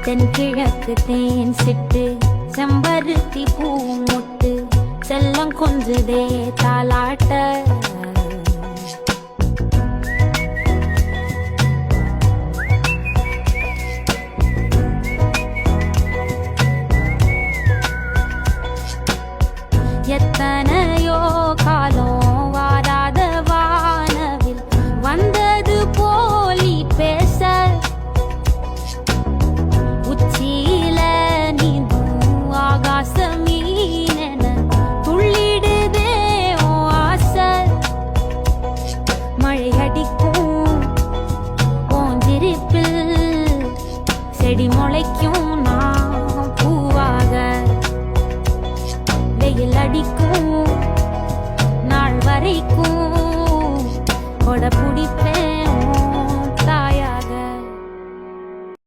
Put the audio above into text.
தென்கிழக்கு தேன் சிட்டு செம்பருத்தி பூ முட்டு செல்லம் கொஞ்சுதே தாலாட்ட எத்தனையோ காலம் வாராத வானவில் வந்தது போலி பேச உச்சியில நீந்தும் ஆகாச மீனென துள்ளிடுதே ஓ ஆசை மழை அடிக்கும் ஓஞ்சிருப்பில் செடி முளைக்கும் நான் பூவாக வெயில் அடிக்கும் நாள் வரைக்கும் கொடை பிடிப்பேன்